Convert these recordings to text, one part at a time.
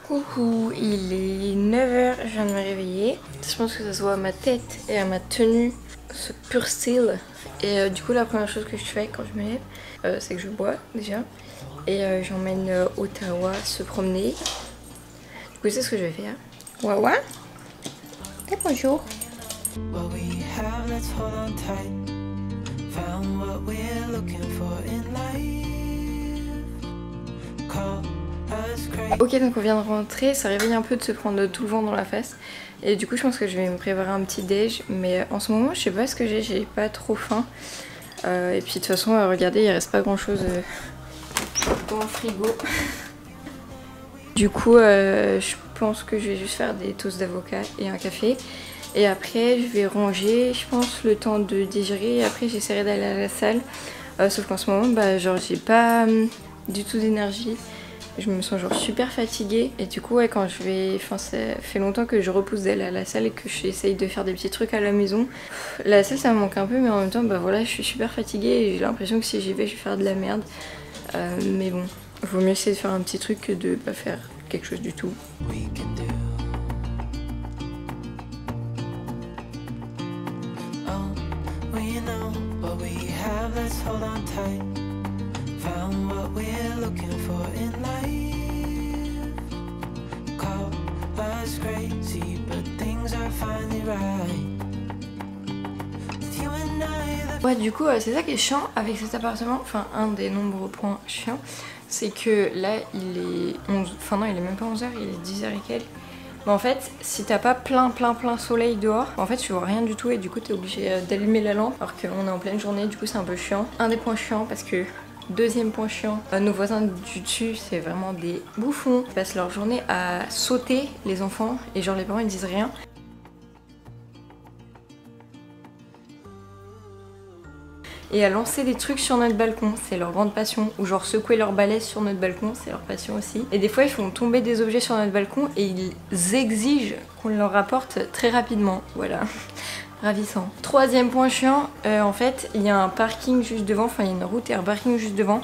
Coucou, il est 9 h, je viens de me réveiller. Je pense que ça se voit à ma tête et à ma tenue, ce pur style. Et du coup la première chose que je fais quand je me lève, c'est que je bois déjà. Et j'emmène Ottawa se promener. Du coup c'est ce que je vais faire. Wawa, et bonjour. Ok, donc on vient de rentrer, ça réveille un peu de se prendre tout le vent dans la face. Et du coup je pense que je vais me préparer un petit déj. Mais en ce moment je sais pas ce que j'ai pas trop faim. Et puis de toute façon regardez, il reste pas grand chose dans le frigo. Du coup je pense que je vais juste faire des toasts d'avocat et un café. Et après je vais ranger, je pense, le temps de digérer. Et après j'essaierai d'aller à la salle. Sauf qu'en ce moment bah genre j'ai pas du tout d'énergie. Je me sens genre super fatiguée et du coup ouais, quand je vais, enfin ça fait longtemps que je repousse d'aller à la salle et que j'essaye de faire des petits trucs à la maison. La salle ça me manque un peu, mais en même temps bah voilà, je suis super fatiguée et j'ai l'impression que si j'y vais je vais faire de la merde. Mais bon, vaut mieux essayer de faire un petit truc que de pas faire quelque chose du tout. Ouais, du coup c'est ça qui est chiant avec cet appartement, enfin un des nombreux points chiants, c'est que là il est 11, enfin non il est même pas 11 h, il est 10 h et quelques. Mais en fait si t'as pas plein soleil dehors, en fait tu vois rien du tout et du coup t'es obligé d'allumer la lampe alors qu'on est en pleine journée, du coup c'est un peu chiant. Un des points chiants parce que deuxième point chiant, nos voisins du dessus c'est vraiment des bouffons. Ils passent leur journée à sauter les enfants et genre les parents ils disent rien. Et à lancer des trucs sur notre balcon, c'est leur grande passion. Ou genre secouer leur balai sur notre balcon, c'est leur passion aussi. Et des fois ils font tomber des objets sur notre balcon et ils exigent qu'on leur rapporte très rapidement. Voilà, ravissant. Troisième point chiant, en fait il y a un parking juste devant, enfin il y a une route et un parking juste devant.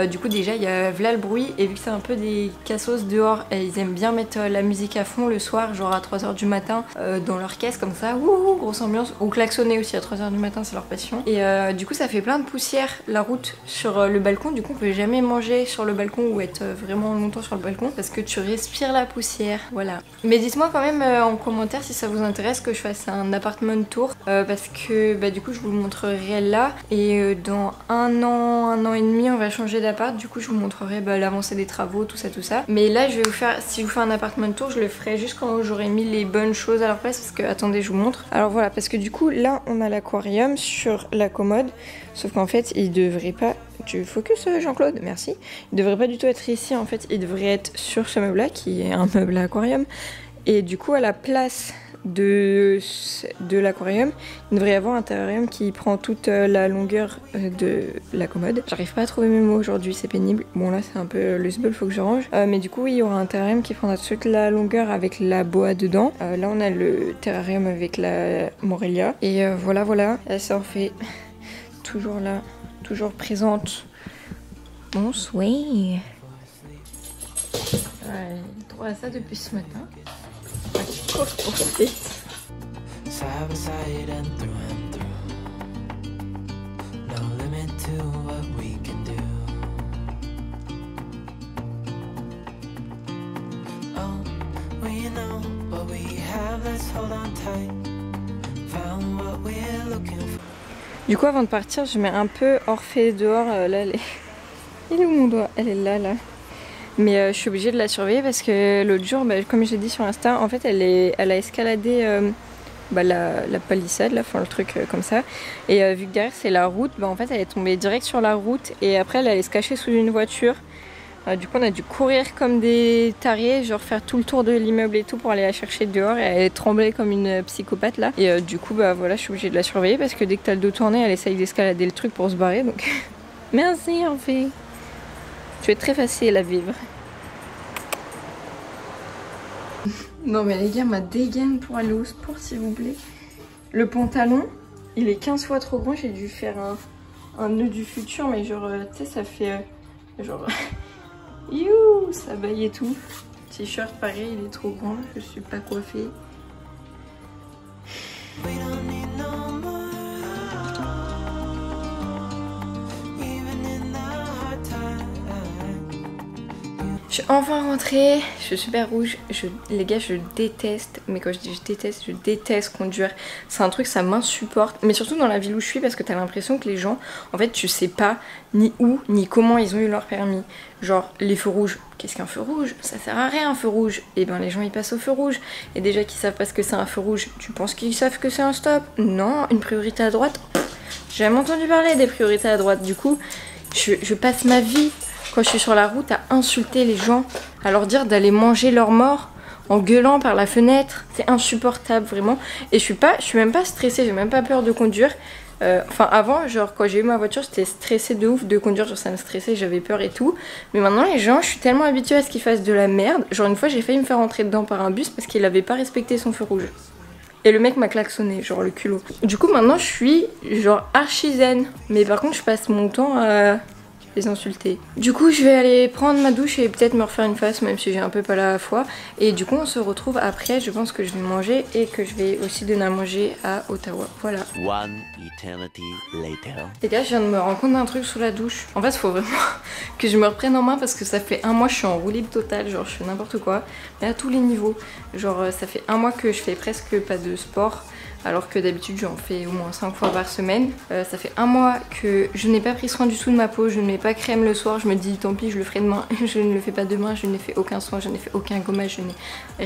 Du coup déjà il y a là le bruit et vu que c'est un peu des cassos dehors, ils aiment bien mettre la musique à fond le soir, genre à 3 h du matin dans leur caisse comme ça, wouhou, grosse ambiance, ou klaxonner aussi à 3 h du matin, c'est leur passion. Et du coup ça fait plein de poussière la route sur le balcon, du coup on peut jamais manger sur le balcon ou être vraiment longtemps sur le balcon parce que tu respires la poussière, voilà. Mais dites-moi quand même en commentaire si ça vous intéresse que je fasse un apartment tour parce que bah, du coup je vous le montrerai là et dans un an et demi on va changer d'appart, du coup je vous montrerai bah, l'avancée des travaux, tout ça. Mais là je vais vous faire, si je vous fais un appartement tour, je le ferai juste quand j'aurai mis les bonnes choses à leur place parce que attendez je vous montre. Alors voilà, parce que du coup là on a l'aquarium sur la commode, sauf qu'en fait il devrait pas, tu focus Jean-Claude, merci, il devrait pas du tout être ici en fait, il devrait être sur ce meuble là qui est un meuble à aquarium. Et du coup à la place de l'aquarium, il devrait y avoir un terrarium qui prend toute la longueur de la commode. J'arrive pas à trouver mes mots aujourd'hui, c'est pénible. Bon là c'est un peu le sbeul, faut que je range. Mais du coup oui, il y aura un terrarium qui prendra toute la longueur avec la boa dedans. Là on a le terrarium avec la Morelia. Et voilà, elle s'en fait toujours là, toujours présente. Bonsoir. Droit à ça depuis ce matin. Course poursuite. Du coup avant de partir je mets un peu Orphée dehors, là elle est... Il est où mon doigt? Elle est là. Mais je suis obligée de la surveiller parce que l'autre jour, bah, comme j'ai dit sur Insta, en fait elle a escaladé la palissade, là, enfin le truc comme ça. Et vu que derrière c'est la route, bah, en fait elle est tombée direct sur la route et après elle allait se cacher sous une voiture. Du coup on a dû courir comme des tarés, genre faire tout le tour de l'immeuble et tout pour aller la chercher dehors et elle tremblait comme une psychopathe là. Et du coup bah voilà, je suis obligée de la surveiller parce que dès que t'as le dos tourné elle essaye d'escalader le truc pour se barrer donc... Merci Orphée. Tu es très facile à vivre. Non mais les gars, ma dégaine pour aller au sport s'il vous plaît. Le pantalon, il est 15 fois trop grand, j'ai dû faire un nœud du futur, mais genre, tu sais, ça fait genre... You, ça baille et tout. t-shirt pareil, il est trop grand, je suis pas coiffée. Je suis enfin rentrée, je suis super rouge, les gars je déteste, mais quand je dis je déteste conduire, c'est un truc ça m'insupporte, mais surtout dans la ville où je suis parce que t'as l'impression que les gens, en fait tu sais pas ni où ni comment ils ont eu leur permis, genre les feux rouges, qu'est-ce qu'un feu rouge? Ça sert à rien un feu rouge, et ben les gens ils passent au feu rouge, et déjà qu'ils savent pas ce que c'est un feu rouge, tu penses qu'ils savent que c'est un stop? Non, une priorité à droite, j'ai jamais entendu parler des priorités à droite, du coup je passe ma vie quand je suis sur la route à insulter les gens, à leur dire d'aller manger leur mort en gueulant par la fenêtre. C'est insupportable vraiment. Et je suis même pas stressée, j'ai même pas peur de conduire. Enfin avant, genre quand j'ai eu ma voiture, j'étais stressée de ouf de conduire, genre ça me stressait, j'avais peur et tout. Mais maintenant les gens, je suis tellement habituée à ce qu'ils fassent de la merde. Genre une fois j'ai failli me faire rentrer dedans par un bus parce qu'il avait pas respecté son feu rouge. Et le mec m'a klaxonné, genre le culot. Du coup maintenant je suis genre archi zen. Mais par contre je passe mon temps à les insulter. Du coup je vais aller prendre ma douche et peut-être me refaire une face même si j'ai un peu pas la foi. Et du coup on se retrouve après, je pense que je vais manger et que je vais aussi donner à manger à Ottawa. Voilà. One eternity later. Les gars, je viens de me rendre compte d'un truc sous la douche. En fait il faut vraiment que je me reprenne en main parce que ça fait un mois je suis en roue libre totale, genre je fais n'importe quoi. Mais à tous les niveaux. Genre ça fait un mois que je fais presque pas de sport. Alors que d'habitude j'en fais au moins 5 fois par semaine. Ça fait un mois que je n'ai pas pris soin du tout de ma peau, je ne mets pas crème le soir, je me dis tant pis je le ferai demain, je ne le fais pas demain, je n'ai fait aucun soin, je n'ai fait aucun gommage, je n'ai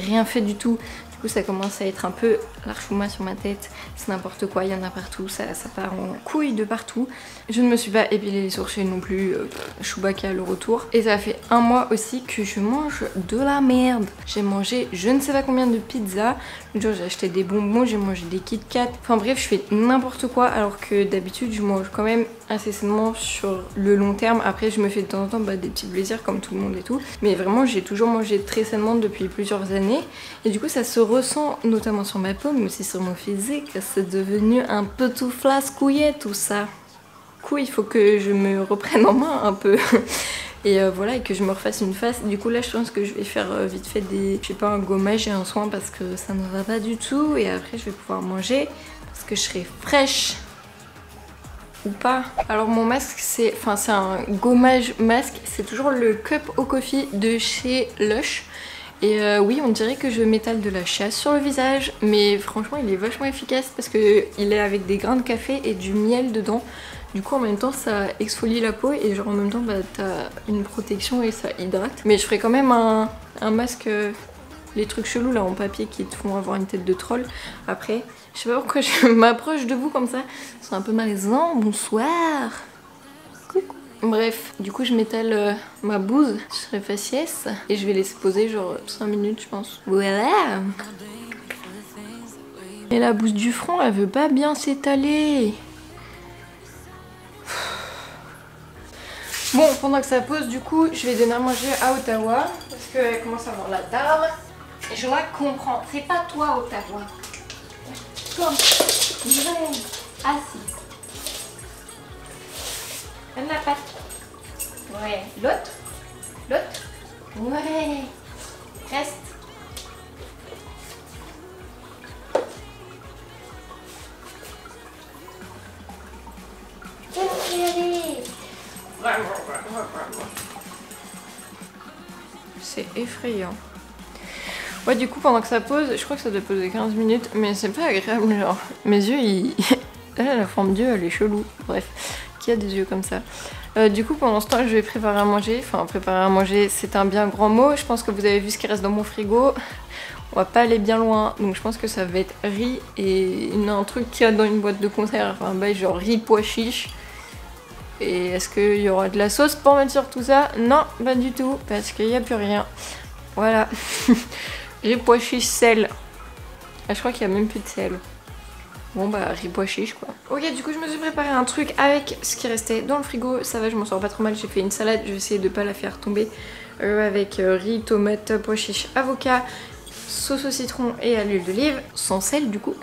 rien fait du tout. Du coup ça commence à être un peu l'archouma sur ma tête, c'est n'importe quoi, il y en a partout, ça part en couille de partout. Je ne me suis pas épilé les sourcils non plus, Chewbacca le retour. Et ça fait un mois aussi que je mange de la merde. J'ai mangé je ne sais pas combien de pizzas, j'ai acheté des bonbons, j'ai mangé des Kit Kat. Enfin bref, je fais n'importe quoi alors que d'habitude je mange quand même assez sainement sur le long terme. Après je me fais de temps en temps des petits plaisirs comme tout le monde et tout. Mais vraiment j'ai toujours mangé très sainement depuis plusieurs années. Et du coup ça se ressent notamment sur ma peau mais aussi sur mon physique. C'est devenu un peu tout flascouillet tout ça. Du coup il faut que je me reprenne en main un peu. Et voilà, et que je me refasse une face. Du coup là je pense que je vais faire vite fait des, je sais pas, un gommage et un soin parce que ça ne va pas du tout. Et après je vais pouvoir manger parce que je serai fraîche. Ou pas. Alors mon masque c'est un gommage masque. C'est toujours le Cup au Coffee de chez Lush. Et oui, on dirait que je m'étale de la chasse sur le visage, mais franchement il est vachement efficace parce que il est avec des grains de café et du miel dedans. Du coup en même temps ça exfolie la peau et genre en même temps t'as une protection et ça hydrate. Mais je ferai quand même un masque, les trucs chelous là en papier qui te font avoir une tête de troll. Après, je sais pas pourquoi je m'approche de vous comme ça, c'est un peu malaisant. Bonsoir. Coucou. Bref, du coup je m'étale ma bouse sur les faciès et je vais laisser poser genre 5 minutes je pense. Voilà. Et la bouse du front elle veut pas bien s'étaler. Bon, pendant que ça pose, du coup, je vais donner à manger à Ottawa parce qu'elle commence à avoir la dalle. Et je la comprends. C'est pas toi, Ottawa. Comme. Ouais. Assis. Donne la patte. Ouais. L'autre. L'autre. Ouais. Reste. C'est effrayant. Ouais, du coup pendant que ça pose, je crois que ça doit poser 15 minutes, mais c'est pas agréable, genre mes yeux ils... Là, la forme d'yeux elle est chelou, bref, qui a des yeux comme ça. Du coup pendant ce temps je vais préparer à manger, enfin préparer à manger c'est un bien grand mot, je pense que vous avez vu ce qui reste dans mon frigo. On va pas aller bien loin, donc je pense que ça va être riz et un truc qu'il y a dans une boîte de conserve, un bail genre riz pois chiche. Et est-ce qu'il y aura de la sauce pour mettre sur tout ça? Non, pas du tout, parce qu'il n'y a plus rien. Voilà. Riz pois chiche sel. Ah, je crois qu'il n'y a même plus de sel. Bon bah riz pois chiche quoi. Ok, du coup je me suis préparé un truc avec ce qui restait dans le frigo. Ça va, je m'en sors pas trop mal. J'ai fait une salade, je vais essayer de pas la faire tomber. Avec riz, tomate, pois chiche, avocat, sauce au citron et à l'huile d'olive. Sans sel du coup.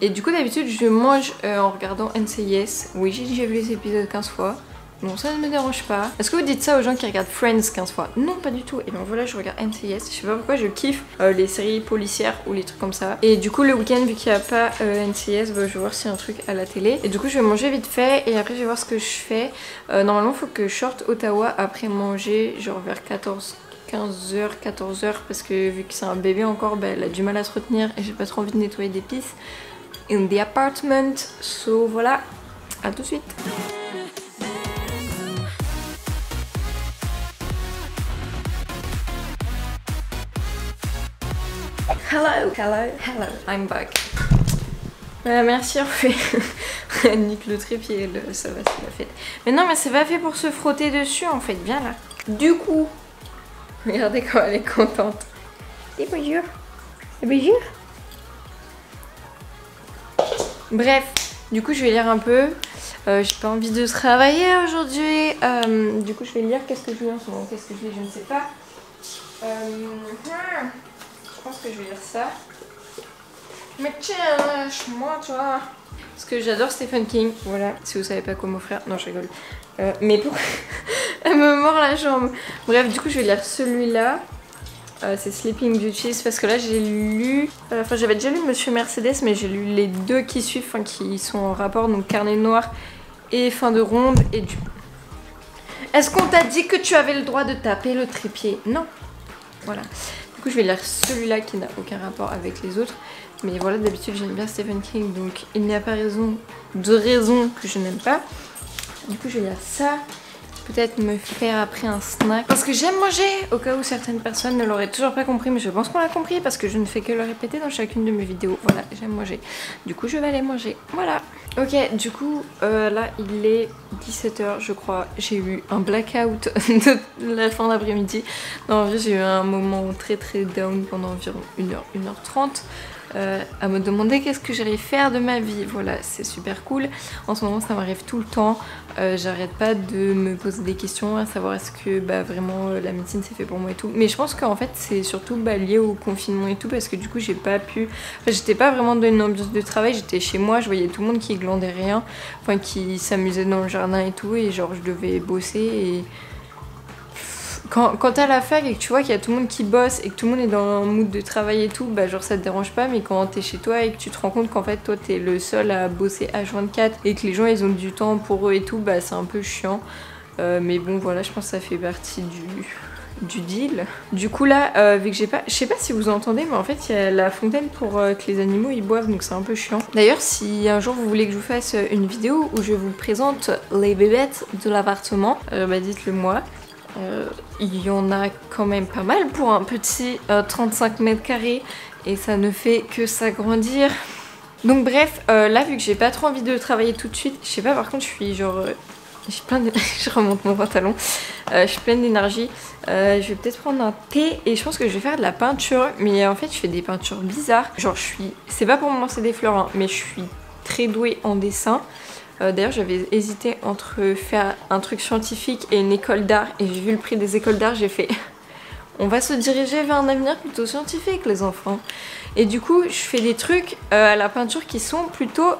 Et du coup d'habitude je mange en regardant NCIS. Oui, j'ai déjà vu les épisodes 15 fois. Non, ça ne me dérange pas. Est-ce que vous dites ça aux gens qui regardent Friends 15 fois? Non, pas du tout. Et ben voilà, je regarde NCIS. Je sais pas pourquoi je kiffe les séries policières ou les trucs comme ça. Et du coup, le week-end, vu qu'il n'y a pas NCIS, bah, je vais voir s'il y a un truc à la télé. Et du coup, je vais manger vite fait et après, je vais voir ce que je fais. Normalement, il faut que je sorte Ottawa après manger, genre vers 15h, 14h, parce que vu que c'est un bébé encore, bah, elle a du mal à se retenir et j'ai pas trop envie de nettoyer des pistes in the apartment. So voilà, à tout de suite. Hello, hello, hello, I'm back. Merci en fait. Nique le trépied, ça va, c'est la fête. Mais non, mais c'est pas fait pour se frotter dessus en fait, viens là. Du coup, regardez quand elle est contente. Dis bonjour. Bonjour. Bref, du coup je vais lire un peu. J'ai pas envie de travailler aujourd'hui. Du coup je vais lire. Qu'est-ce que je lis en ce moment? Qu'est-ce que je lis? Je ne sais pas. Je pense que je vais lire ça. Mais tiens, lâche-moi, tu vois. Parce que j'adore Stephen King. Voilà, si vous savez pas quoi m'offrir. Non, je rigole. Mais pour... Elle me mord la jambe. Bref, du coup, je vais lire celui-là. C'est Sleeping Beauties. Parce que là, j'ai lu... Enfin, j'avais déjà lu Monsieur Mercedes, mais j'ai lu les deux qui suivent, enfin, qui sont en rapport. Donc, Carnet Noir et Fin de Ronde. Et du... Est-ce qu'on t'a dit que tu avais le droit de taper le trépied? Non. Voilà. Du coup, je vais lire celui-là qui n'a aucun rapport avec les autres. Mais voilà, d'habitude, j'aime bien Stephen King, donc il n'y a pas de raison que je n'aime pas. Du coup, je vais lire ça. Peut-être me faire après un snack. Parce que j'aime manger, au cas où certaines personnes ne l'auraient toujours pas compris. Mais je pense qu'on l'a compris parce que je ne fais que le répéter dans chacune de mes vidéos. Voilà, j'aime manger. Du coup, je vais aller manger. Voilà. Ok, du coup, là, il est 17h, je crois. J'ai eu un blackout de la fin d'après-midi. Non, en vrai, j'ai eu un moment très très down pendant environ 1h30. À me demander qu'est-ce que j'allais faire de ma vie. Voilà, c'est super cool. En ce moment, ça m'arrive tout le temps. J'arrête pas de me poser des questions à savoir est-ce que vraiment la médecine c'est fait pour moi et tout. Mais je pense qu'en fait, c'est surtout lié au confinement et tout parce que du coup, j'ai pas pu. Enfin, j'étais pas vraiment dans une ambiance de travail. J'étais chez moi, je voyais tout le monde qui glandait rien, enfin qui s'amusait dans le jardin et tout, et genre je devais bosser et. Quand t'es à la fac et que tu vois qu'il y a tout le monde qui bosse et que tout le monde est dans un mood de travail et tout, bah genre ça te dérange pas, mais quand t'es chez toi et que tu te rends compte qu'en fait toi t'es le seul à bosser H24 et que les gens ils ont du temps pour eux et tout, bah c'est un peu chiant. Mais bon voilà, je pense que ça fait partie du deal. Du coup là, vu que j'ai pas... Je sais pas si vous entendez, mais en fait il y a la fontaine pour que les animaux ils boivent, donc c'est un peu chiant. D'ailleurs, si un jour vous voulez que je vous fasse une vidéo où je vous présente les bébêtes de l'appartement, bah dites-le moi. Il y en a quand même pas mal pour un petit 35 mètres carrés et ça ne fait que s'agrandir. Donc bref, là vu que j'ai pas trop envie de travailler tout de suite, je sais pas, par contre je suis genre... j'ai plein je remonte mon pantalon. Je suis pleine d'énergie. Je vais peut-être prendre un thé et je pense que je vais faire de la peinture. Mais en fait je fais des peintures bizarres. Genre je suis... C'est pas pour me lancer des fleurs hein, mais je suis très douée en dessin. D'ailleurs j'avais hésité entre faire un truc scientifique et une école d'art et j'ai vu le prix des écoles d'art, j'ai fait on va se diriger vers un avenir plutôt scientifique les enfants. Et du coup je fais des trucs à la peinture qui sont plutôt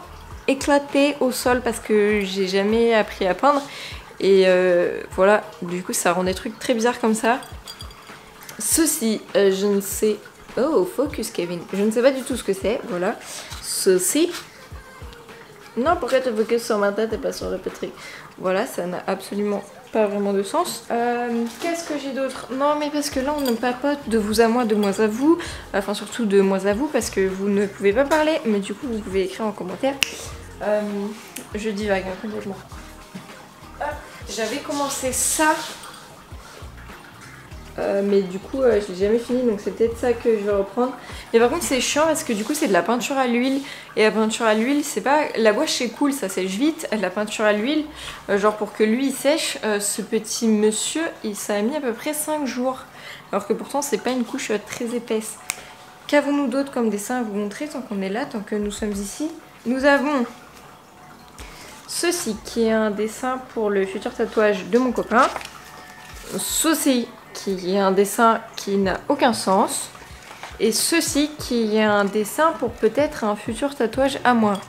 éclatés au sol parce que j'ai jamais appris à peindre et voilà, du coup ça rend des trucs très bizarres comme ça. Ceci, je ne sais... Oh, focus Kevin. Je ne sais pas du tout ce que c'est, voilà. Ceci... Non, pourquoi tu focuses sur ma tête et pas sur le pétri? Voilà, ça n'a absolument pas vraiment de sens. Qu'est-ce que j'ai d'autre? Non, mais parce que là, on ne papote de vous à moi, de moi à vous. Enfin, surtout de moi à vous, parce que vous ne pouvez pas parler. Mais du coup, vous pouvez écrire en commentaire. Je divague complètement. J'avais commencé ça. Mais du coup je l'ai jamais fini, donc c'est peut-être ça que je vais reprendre. Mais par contre c'est chiant parce que du coup c'est de la peinture à l'huile. Et la peinture à l'huile c'est pas... La gouache c'est cool, ça sèche vite. La peinture à l'huile, genre pour que lui il sèche, ce petit monsieur ça a mis à peu près 5 jours. Alors que pourtant c'est pas une couche très épaisse. Qu'avons-nous d'autre comme dessin à vous montrer tant qu'on est là, tant que nous sommes ici? Nous avons ceci qui est un dessin pour le futur tatouage de mon copain. Ceci qui est un dessin qui n'a aucun sens. Et ceci qui est un dessin pour peut-être un futur tatouage à moi.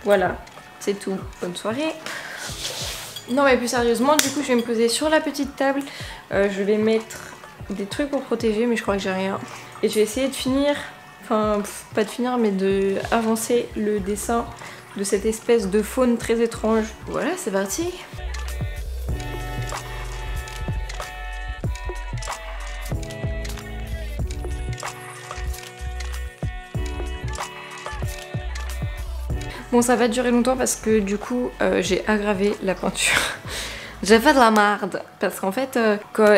Voilà, c'est tout. Bonne soirée. Non mais plus sérieusement, du coup je vais me poser sur la petite table. Je vais mettre des trucs pour protéger, mais je crois que j'ai rien. Et je vais essayer de finir, enfin pas de finir, mais de avancer le dessin de cette espèce de faune très étrange. Voilà, c'est parti. Bon, ça va durer longtemps parce que du coup j'ai aggravé la peinture. J'ai fait de la marde parce qu'en fait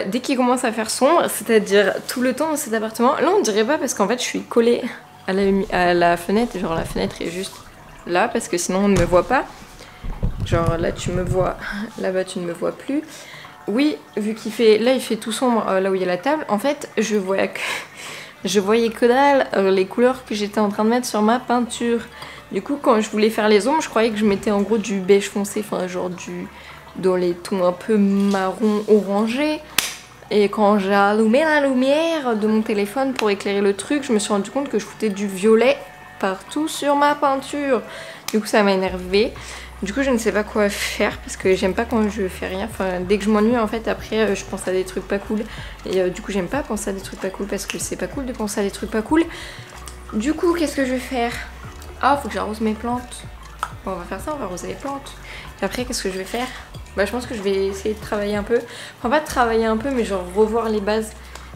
dès qu'il commence à faire sombre, c'est-à-dire tout le temps dans cet appartement, là on dirait pas parce qu'en fait je suis collée à la fenêtre, genre la fenêtre est juste là parce que sinon on ne me voit pas. Genre là tu me vois, là-bas tu ne me vois plus. Oui, vu qu'il fait, là il fait tout sombre là où il y a la table, en fait je voyais que dalle les couleurs que j'étais en train de mettre sur ma peinture. Du coup quand je voulais faire les ombres, je croyais que je mettais en gros du beige foncé, enfin genre dans les tons un peu marron orangé. Et quand j'ai allumé la lumière de mon téléphone pour éclairer le truc, je me suis rendu compte que je foutais du violet partout sur ma peinture. Du coup ça m'a énervé. Du coup je ne sais pas quoi faire parce que j'aime pas quand je fais rien. Enfin dès que je m'ennuie en fait après je pense à des trucs pas cool. Et du coup j'aime pas penser à des trucs pas cool parce que c'est pas cool de penser à des trucs pas cool. Du coup qu'est-ce que je vais faire? Ah faut que j'arrose mes plantes. Bon on va faire ça, on va arroser les plantes. Et après qu'est-ce que je vais faire? Bah je pense que je vais essayer de travailler un peu. Enfin pas de travailler un peu mais genre revoir les bases.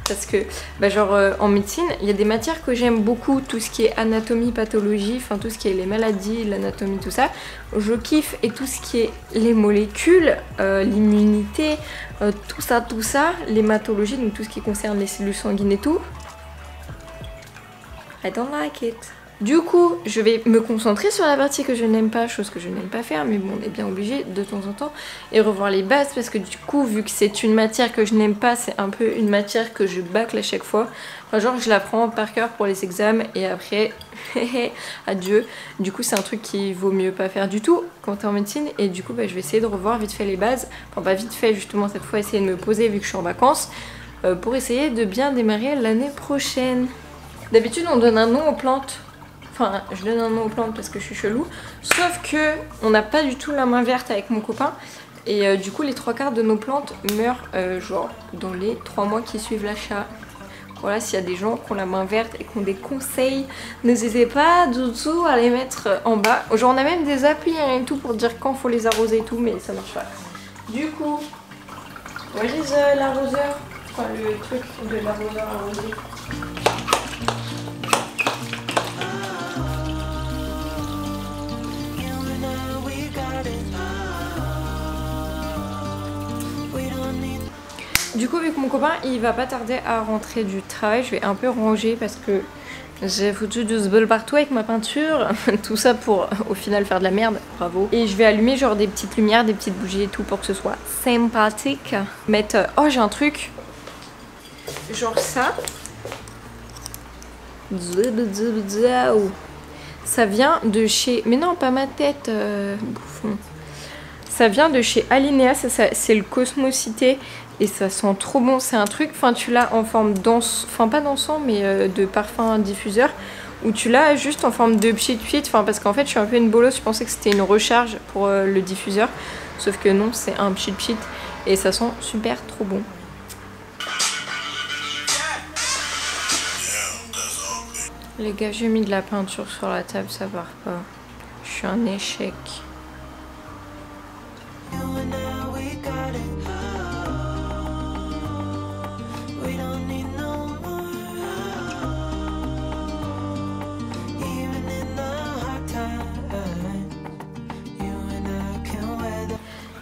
Parce que bah genre en médecine il y a des matières que j'aime beaucoup. Tout ce qui est anatomie, pathologie, enfin tout ce qui est les maladies, l'anatomie, tout ça. Je kiffe. Et tout ce qui est les molécules, l'immunité, tout ça, l'hématologie, donc tout ce qui concerne les cellules sanguines et tout. I don't like it. Du coup, je vais me concentrer sur la partie que je n'aime pas, chose que je n'aime pas faire, mais bon, on est bien obligé de temps en temps, et revoir les bases, parce que du coup, vu que c'est une matière que je n'aime pas, c'est un peu une matière que je bâcle à chaque fois. Enfin, genre, je la prends par cœur pour les examens, et après, adieu. Du coup, c'est un truc qu'il vaut mieux pas faire du tout quand t'es en médecine, et du coup, bah, je vais essayer de revoir vite fait les bases. Enfin, pas vite fait, justement, cette fois, essayer de me poser, vu que je suis en vacances, pour essayer de bien démarrer l'année prochaine. D'habitude, on donne un nom aux plantes. Enfin, je donne un nom aux plantes parce que je suis chelou. Sauf que on n'a pas du tout la main verte avec mon copain. Et du coup, les 3/4 de nos plantes meurent genre dans les 3 mois qui suivent l'achat. Voilà, s'il y a des gens qui ont la main verte et qui ont des conseils, n'hésitez pas du tout à les mettre en bas. Genre, on a même des applis et tout pour dire quand faut les arroser et tout, mais ça marche pas. Du coup, what is l'arroseur? Enfin, le truc de l'arroseur arrosé. Du coup, vu que mon copain il va pas tarder à rentrer du travail, je vais un peu ranger parce que j'ai foutu du zbeul partout avec ma peinture. Tout ça pour au final faire de la merde, bravo. Et je vais allumer genre des petites lumières, des petites bougies et tout pour que ce soit sympathique. Mettre... Oh j'ai un truc. Genre ça. Ça vient de chez... Mais non, pas ma tête, bouffon. Ça vient de chez Alinea, c'est le Cosmocité. Et ça sent trop bon, c'est un truc, enfin tu l'as en forme d'encens, enfin pas d'encens mais de parfum diffuseur, ou tu l'as juste en forme de pchit-pchit, enfin parce qu'en fait je suis un peu une bolosse, je pensais que c'était une recharge pour le diffuseur, sauf que non, c'est un pchit-pchit et ça sent super trop bon. Les gars, j'ai mis de la peinture sur la table, ça part pas, je suis un échec.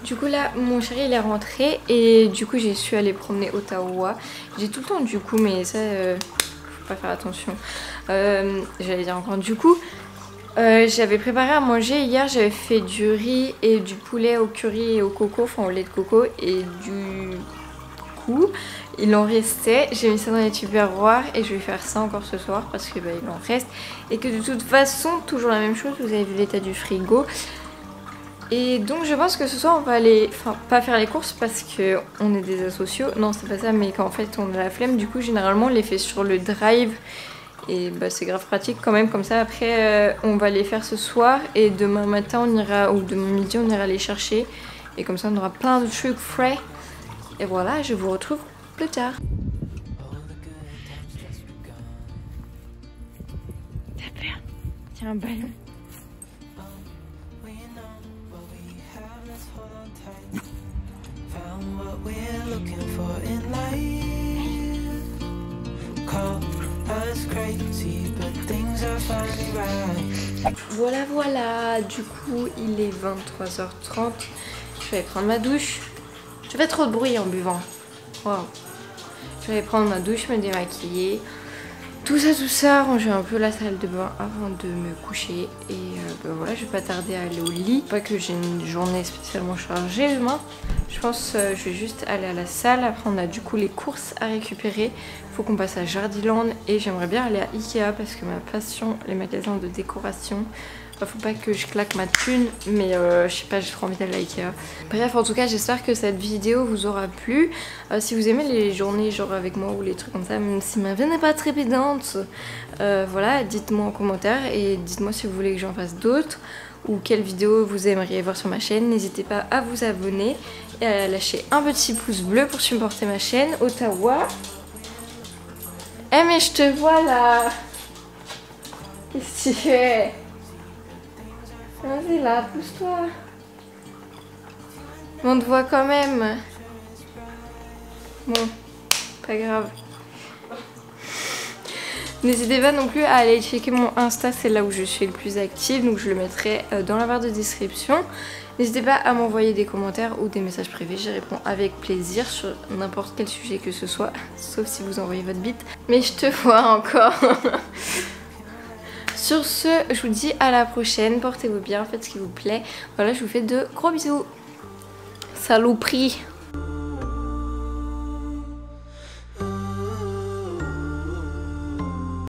Du coup là mon chéri il est rentré et du coup j'ai su aller promener Ottawa. J'ai tout le temps du coup mais ça faut pas faire attention. J'allais dire encore du coup j'avais préparé à manger hier, j'avais fait du riz et du poulet au curry et au coco, enfin au lait de coco, et du coup il en restait, j'ai mis ça dans les tupperwares et je vais faire ça encore ce soir parce que bah, il en reste et que de toute façon toujours la même chose, vous avez vu l'état du frigo. Et donc je pense que ce soir on va aller, enfin pas faire les courses parce que on est des asociaux, non c'est pas ça, mais qu'en fait on a la flemme, du coup généralement on les fait sur le drive et bah c'est grave pratique quand même, comme ça après on va les faire ce soir et demain matin on ira, ou demain midi on ira les chercher Et comme ça on aura plein de trucs frais. Et voilà, je vous retrouve plus tard. Tiens un ballon. Voilà, du coup il est 23h30. Je vais aller prendre ma douche. Je fais trop de bruit en buvant. Wow. Je vais aller prendre ma douche, me démaquiller. Tout ça, ranger un peu la salle de bain avant de me coucher. Et ben voilà, je vais pas tarder à aller au lit. Pas que j'ai une journée spécialement chargée demain. Je pense que je vais juste aller à la salle. Après on a du coup les courses à récupérer. Faut qu'on passe à Jardiland et j'aimerais bien aller à Ikea parce que ma passion, les magasins de décoration. Faut pas que je claque ma thune, mais je sais pas, j'ai trop envie d'aller à Ikea. Bref, en tout cas, j'espère que cette vidéo vous aura plu. Si vous aimez les journées genre avec moi ou les trucs comme ça, même si ma vie n'est pas très pédante, voilà, dites-moi en commentaire et dites-moi si vous voulez que j'en fasse d'autres ou quelles vidéos vous aimeriez voir sur ma chaîne. N'hésitez pas à vous abonner et à lâcher un petit pouce bleu pour supporter ma chaîne. Ottawa. Eh mais je te vois là. Qu'est-ce que tu fais? Vas-y là, pousse-toi. On te voit quand même. Bon, pas grave. N'hésitez pas non plus à aller checker mon Insta, c'est là où je suis le plus active, donc je le mettrai dans la barre de description. N'hésitez pas à m'envoyer des commentaires ou des messages privés, j'y réponds avec plaisir sur n'importe quel sujet que ce soit, sauf si vous envoyez votre bite. Mais je te vois encore. Sur ce, je vous dis à la prochaine, portez-vous bien, faites ce qui vous plaît. Voilà, je vous fais de gros bisous. Saloperie.